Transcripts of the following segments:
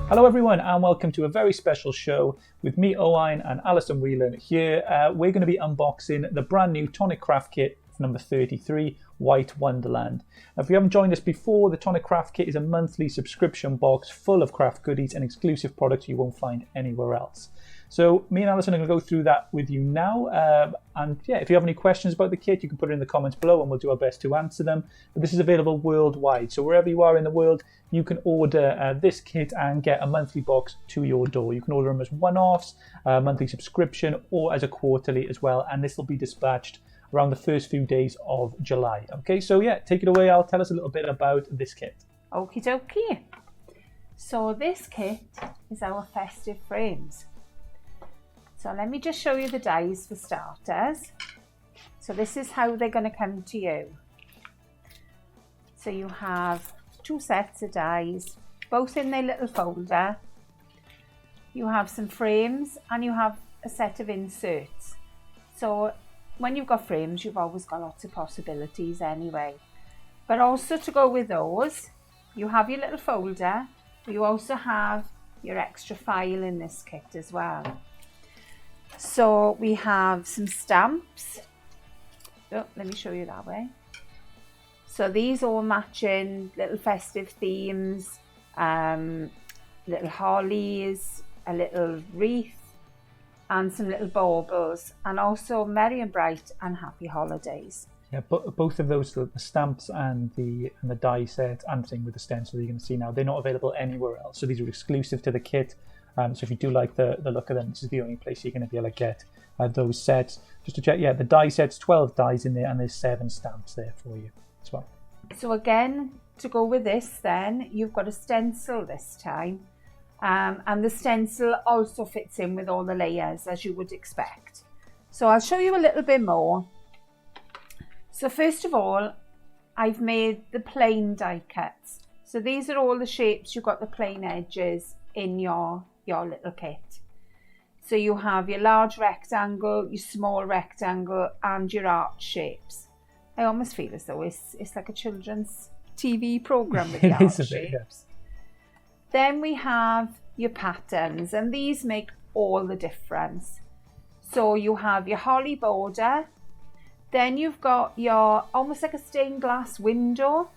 Hello everyone and welcome to a very special show with me, Owain, and Alison Whelan here. We're going to be unboxing the brand new Tonic Craft Kit number 33, White Wonderland. If you haven't joined us before, the Tonic Craft Kit is a monthly subscription box full of craft goodies and exclusive products you won't find anywhere else. So me and Alison are going to go through that with you now. And yeah, if you have any questions about the kit, you can put it in the comments below and we'll do our best to answer them. But this is available worldwide. So wherever you are in the world, you can order this kit and get a monthly box to your door. You can order them as one-offs, monthly subscription, or as a quarterly as well. And this will be dispatched around the first few days of July. Okay, so yeah, take it away, Al. Tell us a little bit about this kit. Okie dokie. So this kit is our Festive Frames. So let me just show you the dies for starters. So this is how they're going to come to you. So you have 2 sets of dies, both in their little folder. You have some frames and you have a set of inserts. So when you've got frames, you've always got lots of possibilities anyway. But also to go with those, you have your little folder, but you also have your extra file in this kit as well. So we have some stamps. Oh, let me show you that way. So these all matching little festive themes, little hollies, a little wreath, and some little baubles, and also merry and bright and happy holidays. Yeah, both of those, the stamps and the die set, and the thing with the stencil you're going to see now, they're not available anywhere else. So these are exclusive to the kit. So if you do like the look of them, this is the only place you're going to be able to get those sets. Just to check, yeah, the die set's 12 dies in there, and there's 7 stamps there for you as well. So again, to go with this then, you've got a stencil this time. And the stencil also fits in with all the layers as you would expect. So I'll show you a little bit more. So first of all, I've made the plain die cuts. So these are all the shapes. You've got the plain edges in your little kit. So you have your large rectangle, your small rectangle, and your arch shapes. I almost feel as though it's like a children's TV program with the arch shapes. Then we have your patterns, and these make all the difference. So you have your holly border, then you've got your almost like a stained glass window.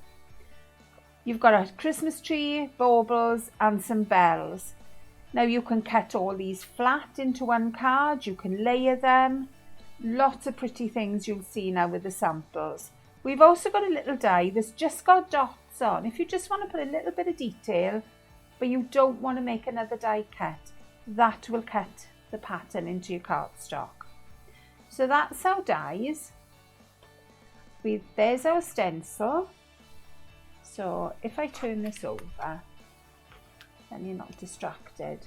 You've got a Christmas tree, baubles, and some bells. Now you can cut all these flat into one card, you can layer them. Lots of pretty things you'll see now with the samples. We've also got a little die that's just got dots on. If you just want to put a little bit of detail, but you don't want to make another die cut, that will cut the pattern into your cardstock. So that's our dies. There's our stencil. So if I turn this over, then you're not distracted.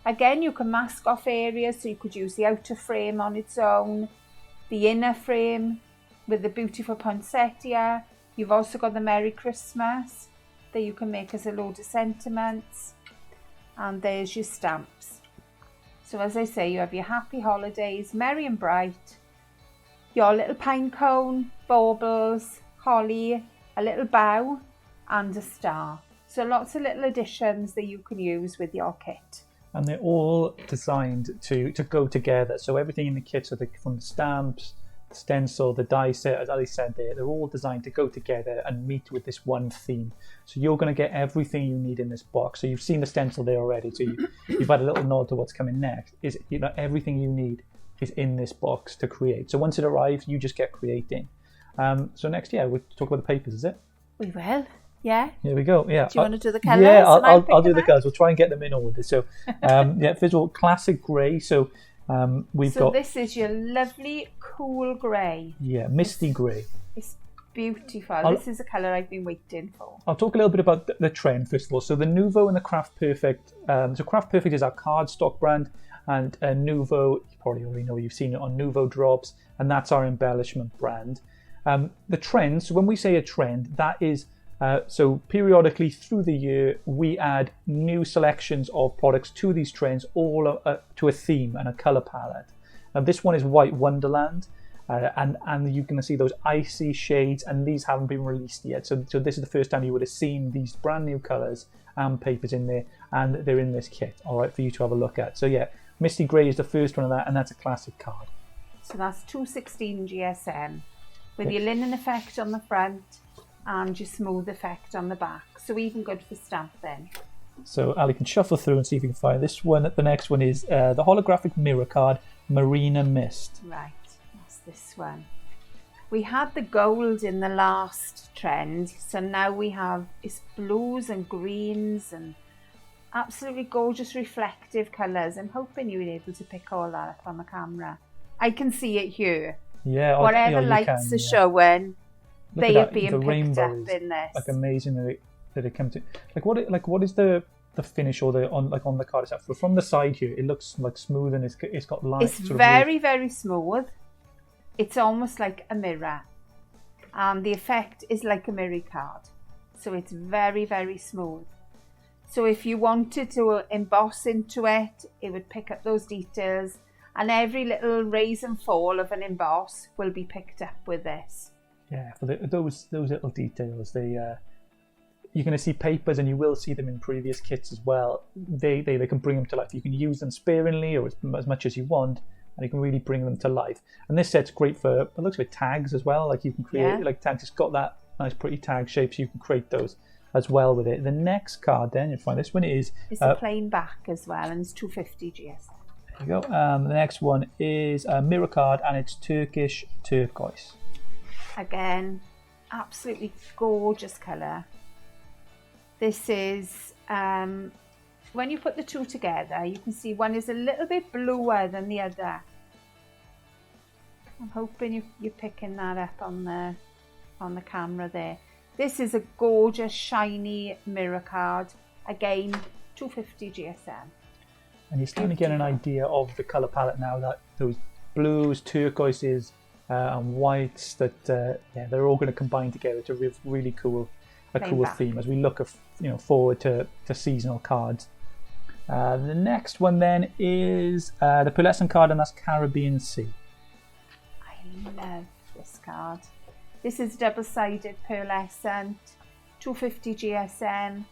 Again, you can mask off areas, so you could use the outer frame on its own, the inner frame with the beautiful poinsettia. You've also got the Merry Christmas that you can make as a load of sentiments. And there's your stamps. So as I say, you have your happy holidays, merry and bright, your little pine cone, baubles, holly, a little bow, and a star. So lots of little additions that you can use with your kit. And they're all designed to go together. So everything in the kit, so from the stamps, the stencil, the die set, as Ali said there, they're all designed to go together and meet with this one theme. So you're going to get everything you need in this box. So you've seen the stencil there already. So you've had a little nod to what's coming next. Everything you need is in this box to create. So once it arrives, you just get creating. So next, yeah, we'll talk about the papers, is it? We will. Yeah. Here we go. Yeah. Do you want to do the colours? Yeah, I'll do the colours. We'll try and get them in order. So, yeah, first of all, classic grey. So we've got. So this is your lovely cool grey. Yeah, misty grey. It's beautiful. This is a colour I've been waiting for. I'll talk a little bit about the trend first of all. So the Nuvo and the Craft Perfect. So Craft Perfect is our cardstock brand, and Nuvo, you probably already know, you've seen it on Nuvo drops, and that's our embellishment brand. The trend. So when we say a trend, that is. So periodically through the year, we add new selections of products to these trends, all to a theme and a colour palette. Now this one is White Wonderland. and you're going to see those icy shades, and these haven't been released yet. So this is the first time you would have seen these brand new colours and papers in there, and they're in this kit, all right, for you to have a look at. So yeah, Misty Grey is the first one of that, and that's a classic card. So that's 216 GSM with your linen effect on the front and your smooth effect on the back. So even good for stamping. So Ali can shuffle through and see if you can find this one. The next one is the holographic mirror card, Marina Mist. Right, that's this one. We had the gold in the last trend, so now we have it's blues and greens and absolutely gorgeous reflective colours. I'm hoping you'll be able to pick all that up on the camera. I can see it here. Yeah, whatever lights are showing, they are being the picked up rainbows, in this. like amazing that it comes to. What is the finish or on the card itself? So from the side here, it looks like smooth and it's got lines. It's very smooth. It's almost like a mirror, and the effect is like a mirror card. So it's very smooth. So if you wanted to emboss into it, it would pick up those details. And every little raise and fall of an emboss will be picked up with this. Yeah, for those little details, you're going to see papers, and you will see them in previous kits as well. They can bring them to life. You can use them sparingly or as much as you want, and you can really bring them to life. And this set's great for, it looks like tags as well. Like you can create like tags. It's got that nice pretty tag shape, so you can create those as well with it. The next card then, you'll find this one is... It's a plain back as well, and it's 250 GSM. There you go. The next one is a mirror card, and it's Turkish turquoise. Again, absolutely gorgeous colour. This is, when you put the two together, you can see one is a little bit bluer than the other. I'm hoping you're picking that up on the camera there. This is a gorgeous, shiny mirror card. Again, 250 GSM. And you're starting to get an idea of the colour palette now, that those blues, turquoises, and whites, that they're all going to combine together to a really cool theme as we look forward to seasonal cards. The next one then is the pearlescent card, and that's Caribbean Sea. I love this card. This is double-sided pearlescent, 250 GSM.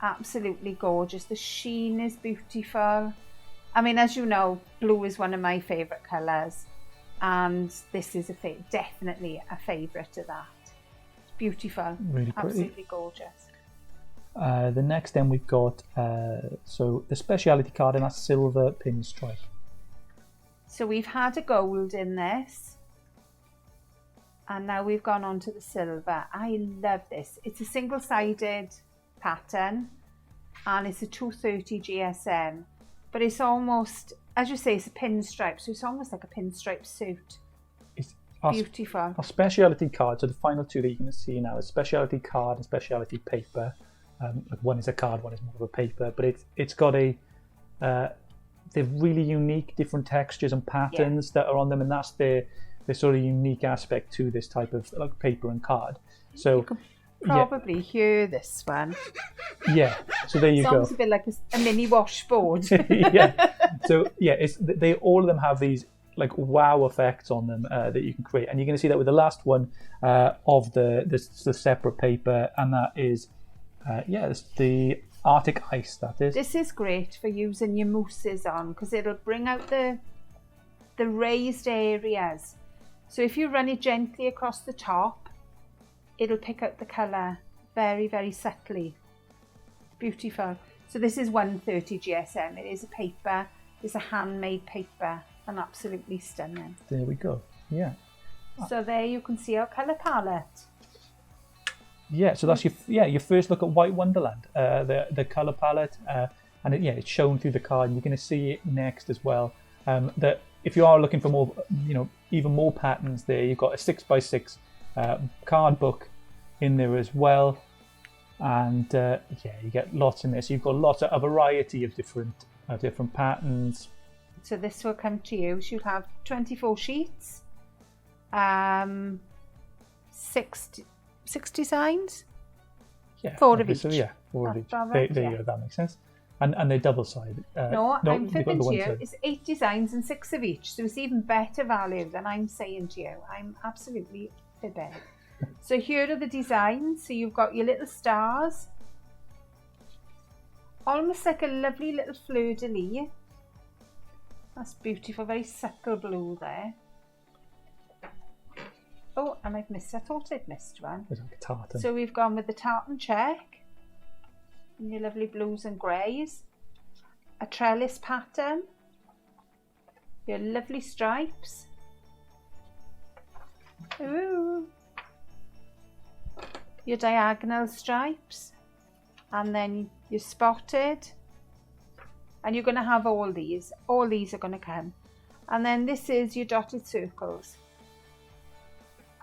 Absolutely gorgeous. The sheen is beautiful. I mean, as you know, blue is one of my favourite colours, and this is definitely a favourite of that. It's beautiful, really pretty. Absolutely gorgeous. The next then we've got so the speciality card, and that's silver pinstripe. So we've had a gold in this, and now we've gone on to the silver. I love this. It's a single-sided pattern, and it's a 230 GSM, but it's almost, as you say, it's a pinstripe, so it's almost like a pinstripe suit. It's beautiful. Our speciality card, so the final two that you can see now is speciality card and speciality paper. One is a card, one is more of a paper, but it's got they're really unique, different textures and patterns that are on them, and that's the sort of unique aspect to this type of like paper and card. So probably hear this one. Yeah, so there you go. Sounds a bit like a mini washboard. Yeah, so yeah, they all of them have these like wow effects on them that you can create, and you're going to see that with the last one of the separate paper, and that is it's the Arctic Ice. That is. This is great for using your mousses on, because it'll bring out the raised areas. So if you run it gently across the top, it'll pick out the colour very, very subtly. Beautiful. So this is 130 GSM. It is a paper. It's a handmade paper, and absolutely stunning. There we go. Yeah. So there you can see our colour palette. Yeah. So that's your first look at White Wonderland. The colour palette, and it's shown through the card. And you're going to see it next as well. That if you are looking for more, even more patterns, there you've got a 6x6 card book in there as well, and you get lots in there. So you've got lots of a variety of different patterns. So this will come to you. So you have 24 sheets, 6 designs. Yeah, 4 of each. So 4 of each. There you go. That makes sense. And they're double-sided. No, I'm they've got fibbing the to one you. side. It's 8 designs and 6 of each, so it's even better value than I'm saying to you. I'm absolutely fibbing. So here are the designs. So you've got your little stars, almost like a lovely little fleur-de-lis. That's beautiful, very subtle blue there. Oh, and I've missed, I thought I'd missed one. It's like a tartan. So we've gone with the tartan check, and your lovely blues and greys, a trellis pattern, your lovely stripes, ooh, your diagonal stripes, and then your spotted, and you're going to have all these are going to come, and then this is your dotted circles.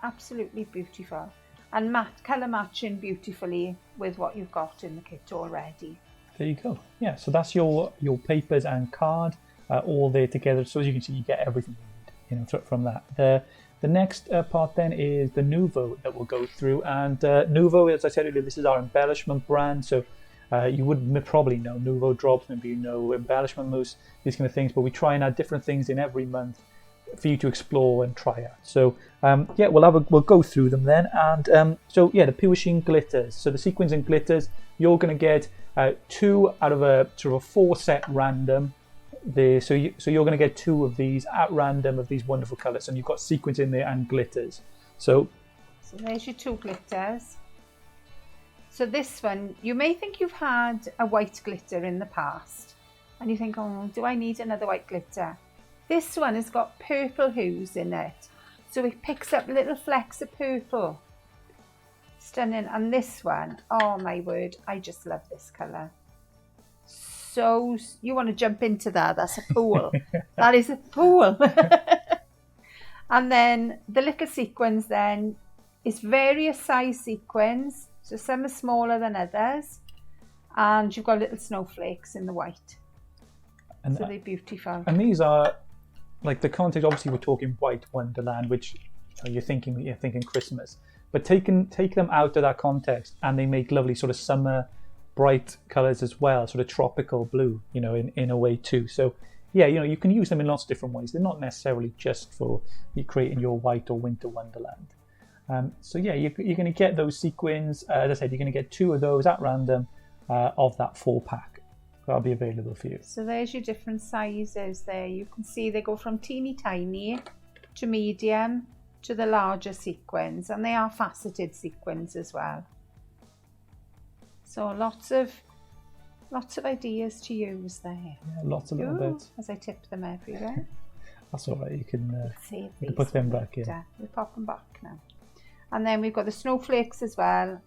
Absolutely beautiful, and colour matching beautifully with what you've got in the kit already. There you go. Yeah, so that's your papers and card all there together. So as you can see, you get everything you need, from that. The next part then is the Nuvo that we'll go through, and Nuvo, as I said earlier, this is our embellishment brand. So you would probably know Nuvo drops, maybe you know embellishment mousse, these kind of things, but we try and add different things in every month for you to explore and try out. So yeah, we'll go through them then. And so yeah, the Pure Sheen glitters. So the sequins and glitters, you're going to get 2 out of a sort of a 4 set random. So you're going to get 2 of these at random of these wonderful colours, and you've got sequins in there and glitters. So there's your 2 glitters. So this one, you may think you've had a white glitter in the past, and you think, oh, do I need another white glitter? This one has got purple hues in it, so it picks up little flecks of purple. Stunning. And this one, oh my word, I just love this colour. So you want to jump into that? That's a pool. That is a pool. And then the little sequins then is various size sequins. So some are smaller than others, and you've got little snowflakes in the white. And so they're beautiful. And these are like the context. Obviously, we're talking white Wonderland, which you're thinking Christmas. But take them out of that context, and they make lovely sort of summer bright colours as well, sort of tropical blue, in a way too. So yeah, you can use them in lots of different ways. They're not necessarily just for you creating your white or winter Wonderland. So yeah, you're going to get those sequins. As I said, you're going to get 2 of those at random of that 4-pack. That'll be available for you. So there's your different sizes there. You can see they go from teeny tiny to medium to the larger sequins, and they are faceted sequins as well. So lots of ideas to use there. Yeah, lots of little bits. As I tip them everywhere. That's all right. You can you put them back in. We'll pop them back now. And then we've got the snowflakes as well.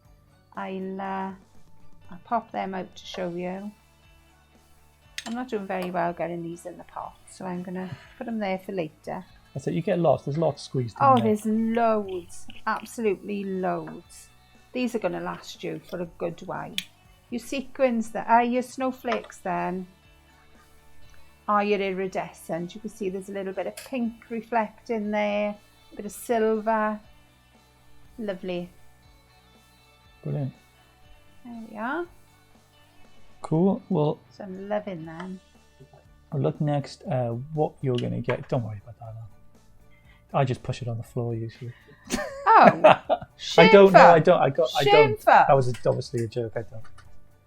I'll pop them out to show you. I'm not doing very well getting these in the pot, so I'm going to put them there for later. That's it. You get lots. There's lots squeezed in there. There's loads. Absolutely loads. These are going to last you for a good while. Your sequins, your snowflakes then are your iridescent. You can see there's a little bit of pink reflecting there, a bit of silver. Lovely. Brilliant. There we are. Cool. Well, so I'm loving them. I'll look next what you're going to get. Don't worry about that. I just push it on the floor usually. Oh, shameful. I don't. Shameful. That was obviously a joke. I don't.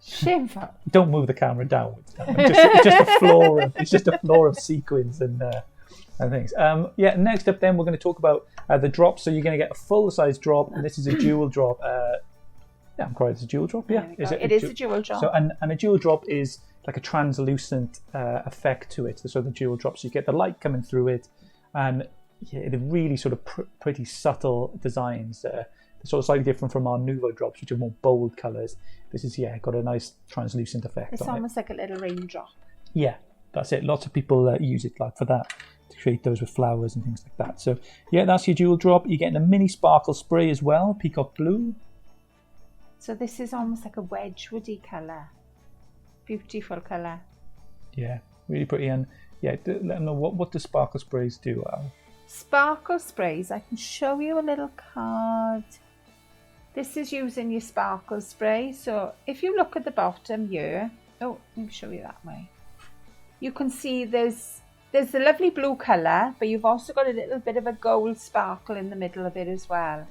Shameful. Don't move the camera downwards. It's just a floor of sequins and things. Yeah. Next up, then we're going to talk about the drops. So you're going to get a full-size drop, and this is a jewel drop. Yeah, I'm correct. It's a jewel drop. Yeah, it is a jewel drop. So and a jewel drop is like a translucent effect to it. So the jewel drop, so you get the light coming through it, and yeah, they're really sort of pretty subtle designs. They're sort of slightly different from our Nuvo drops, which are more bold colours. This is got a nice translucent effect. It's almost like a little raindrop. Yeah, that's it. Lots of people use it like for that, to create those with flowers and things like that. So yeah, that's your jewel drop. You're getting a mini sparkle spray as well, peacock blue. So this is almost like a Wedgwoody colour. Beautiful colour. Yeah, really pretty. And yeah, let them know what do sparkle sprays do, Al? Sparkle sprays, I can show you a little card. This is using your sparkle spray. So if you look at the bottom here, Oh, let me show you that way. You can see there's the lovely blue colour, but you've also got a little bit of a gold sparkle in the middle of it as well.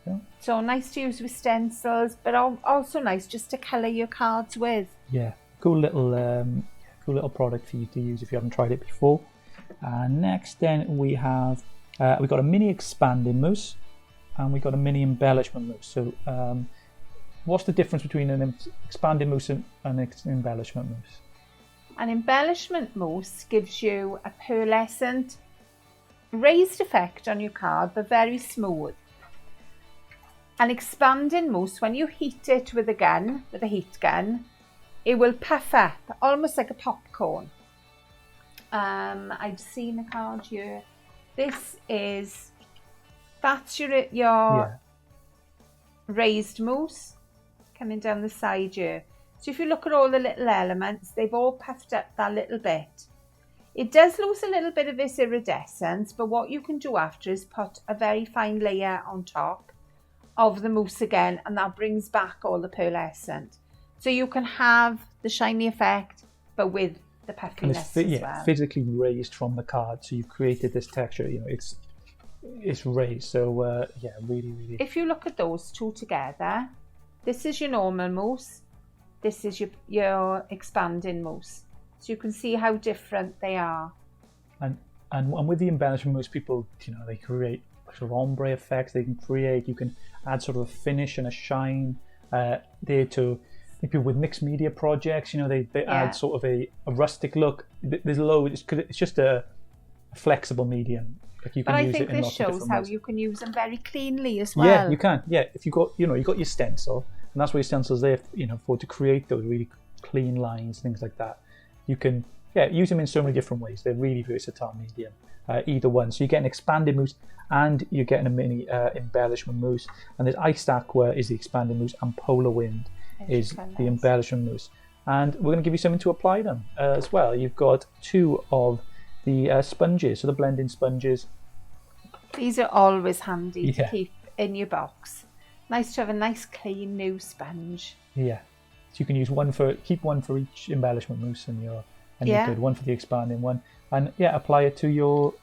Yeah. So nice to use with stencils, but also nice just to colour your cards with. Yeah, cool little product for you to use if you haven't tried it before. Next, then we have we've got a mini expanding mousse, and we've got a mini embellishment mousse. So, what's the difference between an expanding mousse and an embellishment mousse? An embellishment mousse gives you a pearlescent, raised effect on your card, but very smooth. An expanding mousse, when you heat it with a heat gun, it will puff up, almost like a popcorn. I've seen a card here. That's your raised mousse coming down the side here. So if you look at all the little elements, they've all puffed up that little bit. It does lose a little bit of its iridescence, but what you can do after is put a very fine layer on top of the mousse again, and that brings back all the pearlescent. So you can have the shiny effect, but with the puffiness as well. Physically raised from the card, so you've created this texture. You know, it's raised. So really. If you look at those two together, this is your normal mousse. This is your expanding mousse. So you can see how different they are. And with the embellishment mousse, people, they create sort of ombre effects. You can add sort of a finish and a shine there to people with mixed media projects. They add sort of a rustic look. There's loads. It's just a flexible medium. Like you can but use I think it in this shows how you can use them very cleanly as well. Yeah, you can. Yeah, if you got your stencil, and that's what your stencil's there, for to create those really clean lines, things like that. You can use them in so many different ways. They're really versatile medium. Either one. So you get an expanded mousse and you're getting a mini embellishment mousse. And there's Iced Aqua is the expanded mousse, and Polar Wind is the embellishment mousse. And we're going to give you something to apply them as well. You've got two of the sponges, so the blending sponges. These are always handy to keep in your box. Nice to have a nice clean new sponge. Yeah, so you can use one for each embellishment mousse, and you're good. One for the expanding one, and apply it to your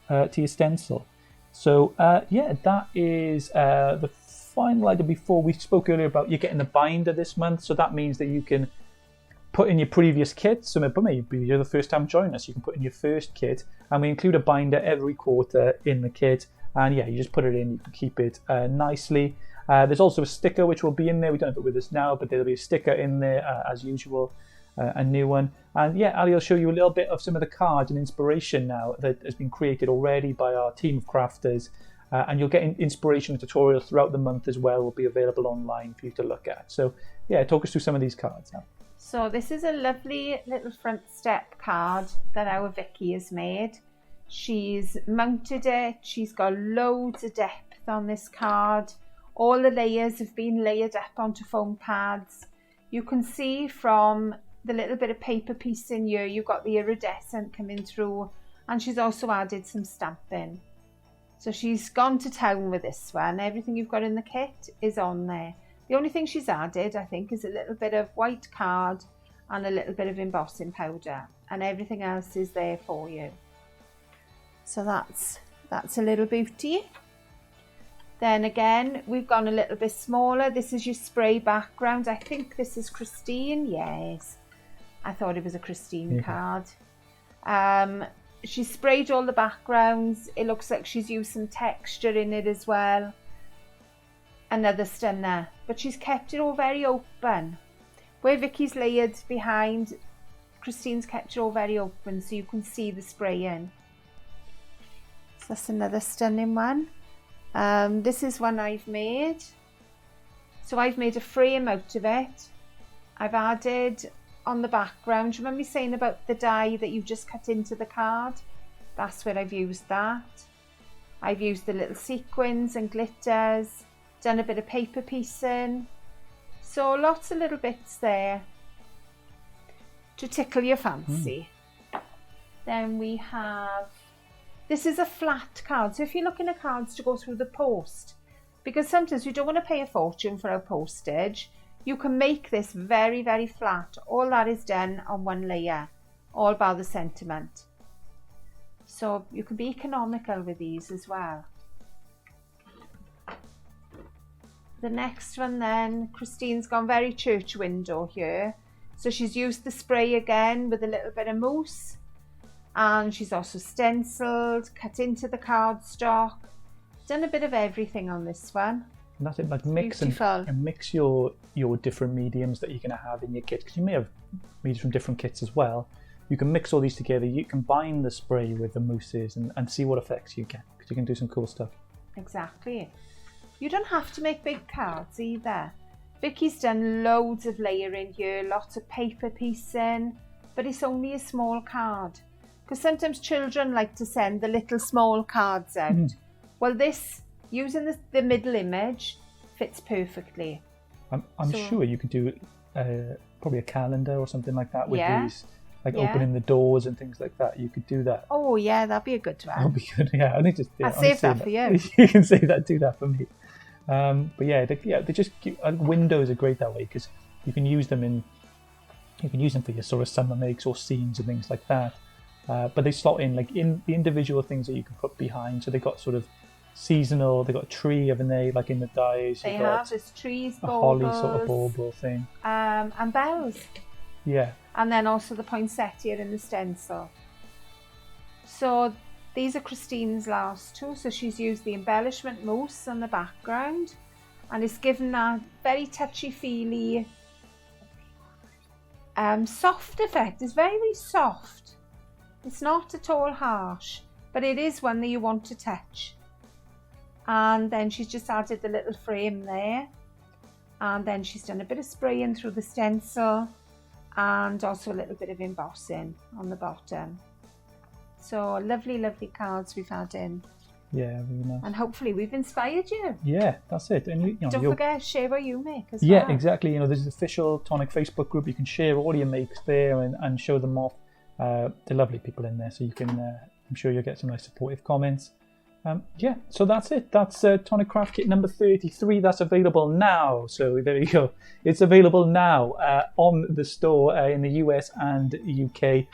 stencil. So that is the final item. Before, we spoke earlier about you getting the binder this month, so that means that you can put in your previous kit. So maybe you're the first time joining us, you can put in your first kit, and we include a binder every quarter in the kit. And you just put it in, you can keep it nicely. There's also a sticker which will be in there. We don't have it with us now, but there'll be a sticker in there as usual, a new one. And Ali will show you a little bit of some of the cards and inspiration now that has been created already by our team of crafters. And you'll get inspiration and tutorials throughout the month as well. Will be available online for you to look at. So talk us through some of these cards now. So this is a lovely little front step card that our Vicky has made. She's mounted it. She's got loads of depth on this card. All the layers have been layered up onto foam pads. You can see from the little bit of paper piece in here, you've got the iridescent coming through, and she's also added some stamping. So she's gone to town with this one. Everything you've got in the kit is on there. The only thing she's added, I think, is a little bit of white card and a little bit of embossing powder, and everything else is there for you. So that's a little beauty. Then again, we've gone a little bit smaller. This is your spray background. I think this is Christine. Yes, I thought it was a Christine card. She sprayed all the backgrounds. It looks like she's used some texture in it as well. Another stunner, but she's kept it all very open. Where Vicky's layered behind, Christine's kept it all very open, so you can see the spray in. So that's another stunning one. This is one I've made. So I've made a frame out of it. I've added on the background, do you remember me saying about the die that you've just cut into the card? That's where I've used that. I've used the little sequins and glitters, done a bit of paper piecing. So lots of little bits there to tickle your fancy. Then we have, this is a flat card. So if you're looking at cards to go through the post, because sometimes we don't want to pay a fortune for our postage, You can make this very, very flat. All that is done on one layer, all bar the sentiment. So you can be economical with these as well. The next one then, Christine's gone very church window here. So she's used the spray again with a little bit of mousse. And she's also stenciled, cut into the cardstock. Done a bit of everything on this one. And that's it, like mix and mix your different mediums that you're going to have in your kit, because you may have mediums from different kits as well. You can mix all these together. You combine the spray with the mousses and see what effects you get, because you can do some cool stuff. Exactly. You don't have to make big cards either. Vicky's done loads of layering here, lots of paper piecing, but it's only a small card. Because sometimes children like to send the little small cards out. Well, this, using the middle image, fits perfectly. I'm sure you could do probably a calendar or something like that with these, like opening the doors and things like that. You could do that. Oh yeah, that'd be a good one. That'd be good. Yeah, I'll save that for you. You can save that. Do that for me. But yeah, they just windows are great that way, because you can use them for your sort of summer makes or scenes and things like that. But they slot in like in the individual things that you can put behind. So they got sort of seasonal. They got a tree, haven't they? Like in the dies. They have this trees, a holly sort of bauble thing. And bells. Yeah. And then also the poinsettia in the stencil. So these are Christine's last two. So she's used the embellishment mousse on the background, and it's given that very touchy-feely soft effect. It's very, very soft. It's not at all harsh, but it is one that you want to touch. And then she's just added the little frame there, and then she's done a bit of spraying through the stencil and also a little bit of embossing on the bottom. So lovely, lovely cards we've had in. Yeah, really nice. And hopefully we've inspired you. Yeah, that's it. And don't forget, share what you make as well. Yeah, exactly. You know, there's an official Tonic Facebook group. You can share all your makes there and show them off. They're lovely people in there, so you can. I'm sure you'll get some nice supportive comments. Yeah, so that's it. That's Tonic Craft Kit number 33. That's available now. So there you go. It's available now on the store in the US and UK.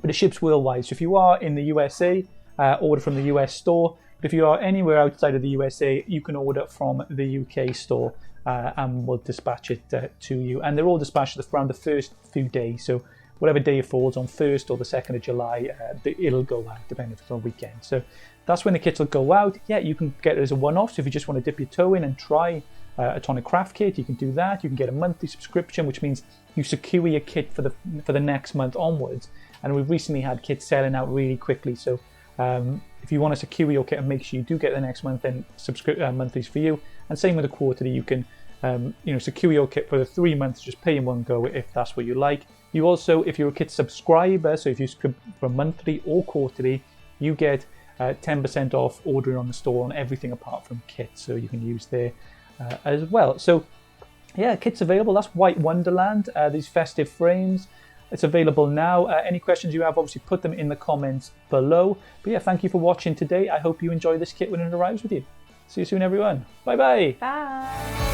But it ships worldwide. So if you are in the USA, order from the US store. But if you are anywhere outside of the USA, you can order from the UK store and we'll dispatch it to you. And they're all dispatched around the first few days. So whatever day it falls on, 1st or the 2nd of July, it'll go out, depending if it's on a weekend. So that's when the kits will go out. Yeah, you can get it as a one-off. So if you just want to dip your toe in and try a Tonic Craft Kit, you can do that. You can get a monthly subscription, which means you secure your kit for the next month onwards. And we've recently had kits selling out really quickly. So if you want to secure your kit and make sure you do get the next month, then monthly's for you. And same with the quarterly, you can secure your kit for the 3 months, just pay in one go if that's what you like. You also, if you're a kit subscriber, so if you subscribe for monthly or quarterly, you get 10% off ordering on the store on everything apart from kits, so you can use there as well. So yeah, kits available. That's White Wonderland, these festive frames. It's available now. Any questions you have, obviously put them in the comments below. But yeah, thank you for watching today. I hope you enjoy this kit when it arrives with you. See you soon, everyone. Bye-bye. Bye.